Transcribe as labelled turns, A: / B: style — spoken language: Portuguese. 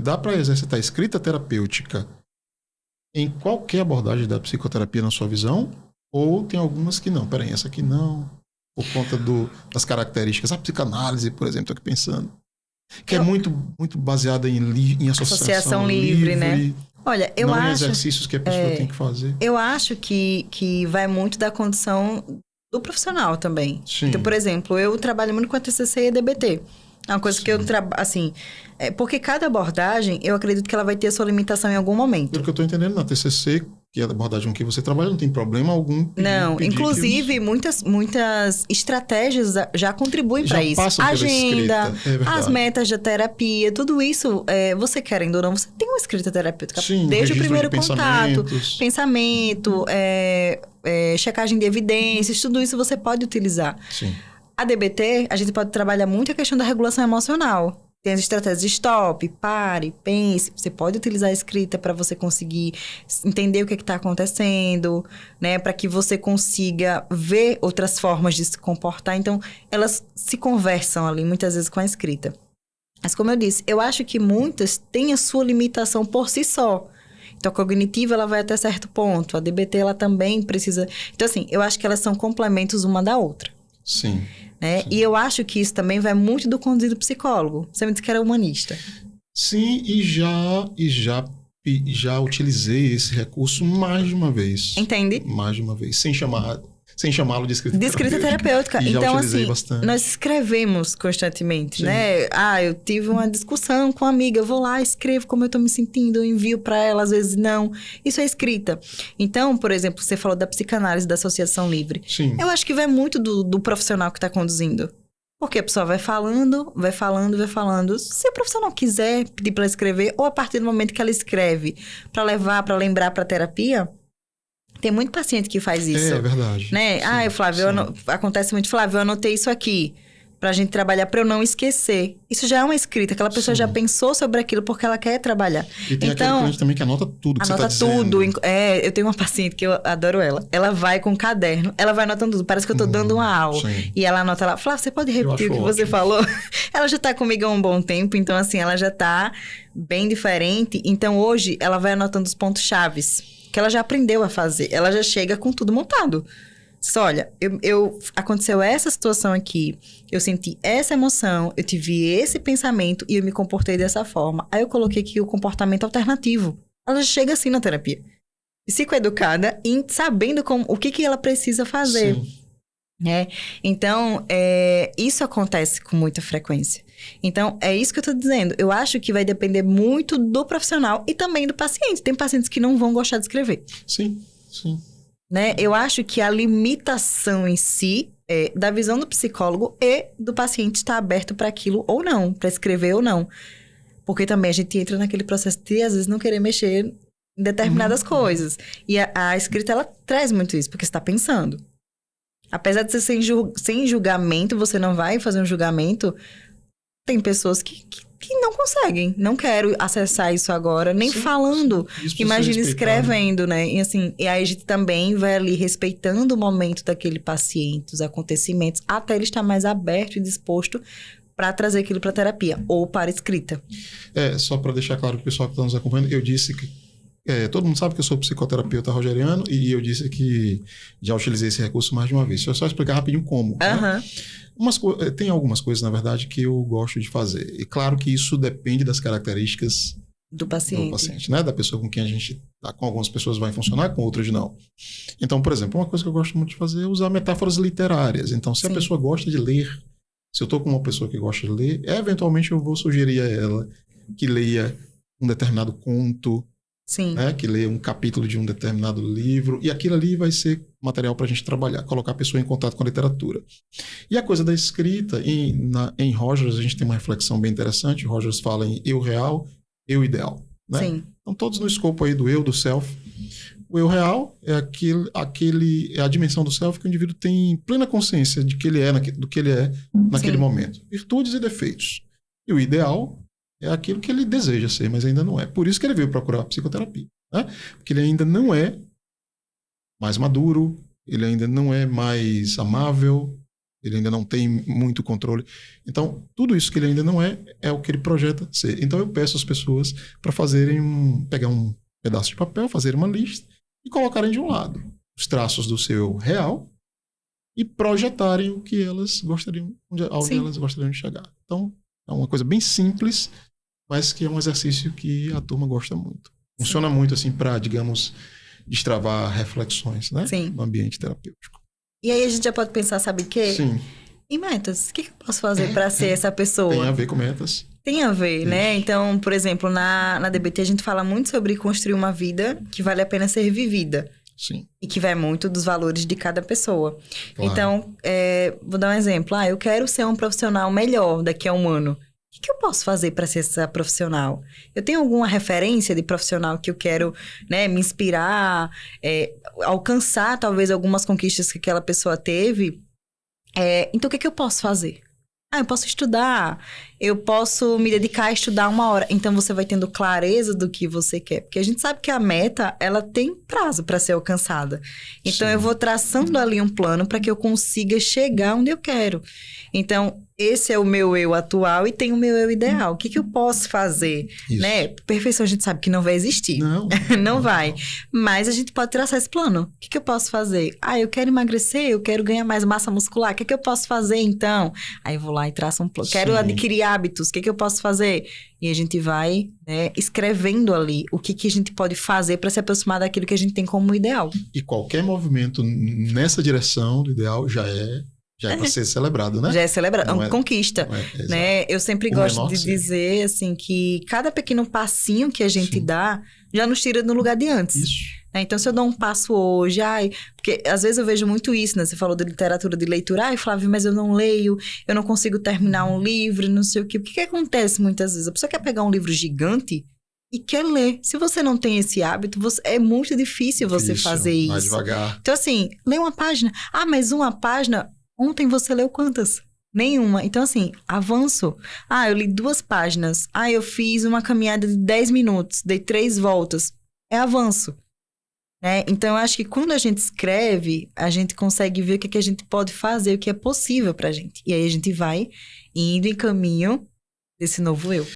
A: Dá para exercitar a escrita terapêutica em qualquer abordagem da psicoterapia na sua visão? Ou tem algumas que não? Peraí, essa aqui não. Por conta das características. A psicanálise, por exemplo, estou aqui pensando. Que é muito baseada em associação livre, né?
B: Olha, eu acho...
A: Não em exercícios que a pessoa tem que fazer.
B: Eu acho que vai muito da condição do profissional também.
A: Sim.
B: Então, por exemplo, eu trabalho muito com a TCC e a DBT. É uma coisa que eu trabalho, assim... porque cada abordagem, eu acredito que ela vai ter a sua limitação em algum momento.
A: Pelo que eu estou entendendo, na TCC, que é a abordagem que você trabalha, não tem problema algum.
B: Não, inclusive, muitas estratégias já contribuem para isso.
A: Passam
B: Agenda, as metas da terapia, tudo isso, você querendo ou não, você tem uma escrita terapêutica.
A: Sim,
B: desde o primeiro contato, pensamento, checagem de evidências, tudo isso você pode utilizar.
A: Sim.
B: A DBT, a gente pode trabalhar muito a questão da regulação emocional. Tem as estratégias de stop, pare, pense. Você pode utilizar a escrita para você conseguir entender o que está acontecendo, né? Para que você consiga ver outras formas de se comportar. Então, elas se conversam ali, muitas vezes, com a escrita. Mas, como eu disse, eu acho que muitas têm a sua limitação por si só. Então, a cognitiva, ela vai até certo ponto. A DBT, ela também precisa... Então, assim, eu acho que elas são complementos uma da outra.
A: Sim.
B: Né?
A: Sim.
B: E eu acho que isso também vai muito do conduzido psicólogo. Você me disse que era humanista.
A: Sim, e já utilizei esse recurso mais de uma vez.
B: Entende?
A: Mais de uma vez, sem chamá-lo de escrita
B: terapêutica.
A: E
B: então,
A: já utilizei
B: assim,
A: bastante.
B: nós escrevemos constantemente,
A: Sim.
B: né? Eu tive uma discussão com uma amiga, eu vou lá, escrevo como eu tô me sentindo, eu envio para ela, às vezes não. Isso é escrita. Então, por exemplo, você falou da psicanálise, da associação livre.
A: Sim.
B: Eu acho que vai muito do profissional que tá conduzindo. Porque a pessoa vai falando. Se o profissional quiser pedir para ela escrever, ou a partir do momento que ela escreve, para lembrar para terapia... Tem muito paciente que faz isso.
A: É verdade.
B: Né?
A: Sim,
B: Flávio, acontece muito, Flávio, eu anotei isso aqui pra gente trabalhar, pra eu não esquecer. Isso já é uma escrita, aquela pessoa já pensou sobre aquilo porque ela quer trabalhar.
A: E tem aquele cliente também que anota tudo que você tá dizendo.
B: Anota tudo. Eu tenho uma paciente que eu adoro ela. Ela vai com um caderno, ela vai anotando tudo. Parece que eu tô dando uma aula.
A: Sim.
B: E ela anota lá, Flávio, você pode repetir o que você falou? Ela já tá comigo há um bom tempo, então assim, ela já tá bem diferente. Então hoje, ela vai anotando os pontos chaves que ela já aprendeu a fazer. Ela já chega com tudo montado. Só, olha, aconteceu essa situação aqui, eu senti essa emoção, eu tive esse pensamento e eu me comportei dessa forma. Aí eu coloquei aqui o comportamento alternativo. Ela já chega assim na terapia. Psicoeducada e sabendo o que ela precisa fazer.
A: Sim.
B: Então, isso acontece com muita frequência. Então, é isso que eu tô dizendo. Eu acho que vai depender muito do profissional e também do paciente. Tem pacientes que não vão gostar de escrever.
A: Sim, sim.
B: Né? Eu acho que a limitação em si é da visão do psicólogo e do paciente estar aberto para aquilo ou não, para escrever ou não. Porque também a gente entra naquele processo de, às vezes, não querer mexer em determinadas coisas. E a escrita, ela traz muito isso, porque você está pensando. Apesar de ser sem julgamento, você não vai fazer um julgamento. Tem pessoas que não conseguem. Não quero acessar isso agora, nem falando. Imagina escrevendo, né? E assim, e aí a gente também vai ali respeitando o momento daquele paciente, os acontecimentos, até ele estar mais aberto e disposto para trazer aquilo para terapia ou para escrita.
A: Só para deixar claro para o pessoal que está nos acompanhando, eu disse que todo mundo sabe que eu sou psicoterapeuta rogeriano e eu disse que já utilizei esse recurso mais de uma vez. Deixa eu só explicar rapidinho como. Né? Tem algumas coisas, na verdade, que eu gosto de fazer. E claro que isso depende das características do paciente, né? Da pessoa com quem a gente tá. Com algumas pessoas vai funcionar, com outras não. Então, por exemplo, uma coisa que eu gosto muito de fazer é usar metáforas literárias. Então, se a pessoa gosta de ler, se eu estou com uma pessoa que gosta de ler, eventualmente eu vou sugerir a ela que leia um determinado conto, né, que lê um capítulo de um determinado livro, e aquilo ali vai ser material para a gente trabalhar, colocar a pessoa em contato com a literatura. E a coisa da escrita, em Rogers a gente tem uma reflexão bem interessante. Rogers fala em eu real, eu ideal. Né?
B: Sim.
A: Então todos no escopo aí do eu, do self. O eu real é é a dimensão do self que o indivíduo tem plena consciência de que ele é do que ele é naquele momento. Virtudes e defeitos. E o ideal é aquilo que ele deseja ser, mas ainda não é. Por isso que ele veio procurar a psicoterapia. Né? Porque ele ainda não é mais maduro, ele ainda não é mais amável, Ele ainda não tem muito controle. Então, tudo isso que ele ainda não é o que ele projeta ser. Então, eu peço às pessoas para pegar um pedaço de papel, fazer uma lista e colocarem de um lado os traços do seu real e projetarem o que elas gostariam, onde elas gostariam de chegar. Então, é uma coisa bem simples, mas que é um exercício que a turma gosta muito. Funciona muito assim para, digamos, destravar reflexões, né?
B: Sim.
A: No ambiente terapêutico.
B: E aí a gente já pode pensar, sabe o quê?
A: Sim.
B: E metas? O que eu posso fazer para ser essa pessoa?
A: Tem a ver com metas.
B: Tem a ver, né? Então, por exemplo, na DBT a gente fala muito sobre construir uma vida que vale a pena ser vivida.
A: Sim.
B: E que vai muito dos valores de cada pessoa.
A: Claro.
B: Então, vou dar um exemplo. Eu quero ser um profissional melhor daqui a um ano. O que eu posso fazer para ser essa profissional? Eu tenho alguma referência de profissional que eu quero, né, me inspirar, alcançar talvez algumas conquistas que aquela pessoa teve? Então, o que eu posso fazer? Eu posso estudar, eu posso me dedicar a estudar 1 hora. Então, você vai tendo clareza do que você quer. Porque a gente sabe que a meta, ela tem prazo para ser alcançada. Então, eu vou traçando ali um plano para que eu consiga chegar onde eu quero. Então, esse é o meu eu atual e tem o meu eu ideal. O que eu posso fazer? Né? Perfeição a gente sabe que não vai existir. Não vai. Mas a gente pode traçar esse plano. O que eu posso fazer? Eu quero emagrecer, eu quero ganhar mais massa muscular. O que eu posso fazer, então? Aí eu vou lá e traço um plano. Quero adquirir hábitos. O que eu posso fazer? E a gente vai, né, escrevendo ali o que a gente pode fazer para se aproximar daquilo que a gente tem como ideal.
A: E qualquer movimento nessa direção do ideal já é para ser celebrado, né?
B: Já é celebrado, é uma conquista, né? Eu sempre gosto de dizer, assim, que cada pequeno passinho que a gente dá já nos tira do lugar de antes.
A: Isso.
B: Então, se eu dou um passo hoje, porque às vezes eu vejo muito isso, né? Você falou de literatura, de leitura. Flávio, mas eu não leio, eu não consigo terminar um livro, não sei o quê. O que acontece muitas vezes? A pessoa quer pegar um livro gigante e quer ler. Se você não tem esse hábito, é muito difícil você fazer isso.
A: Mais devagar.
B: Então, assim, lê uma página. Mas uma página... Ontem você leu quantas? Nenhuma. Então, assim, avanço. Eu li 2 páginas. Eu fiz uma caminhada de 10 minutos. Dei 3 voltas. É avanço. Né? Então, eu acho que quando a gente escreve, a gente consegue ver o que a gente pode fazer, o que é possível pra gente. E aí, a gente vai indo em caminho desse novo eu.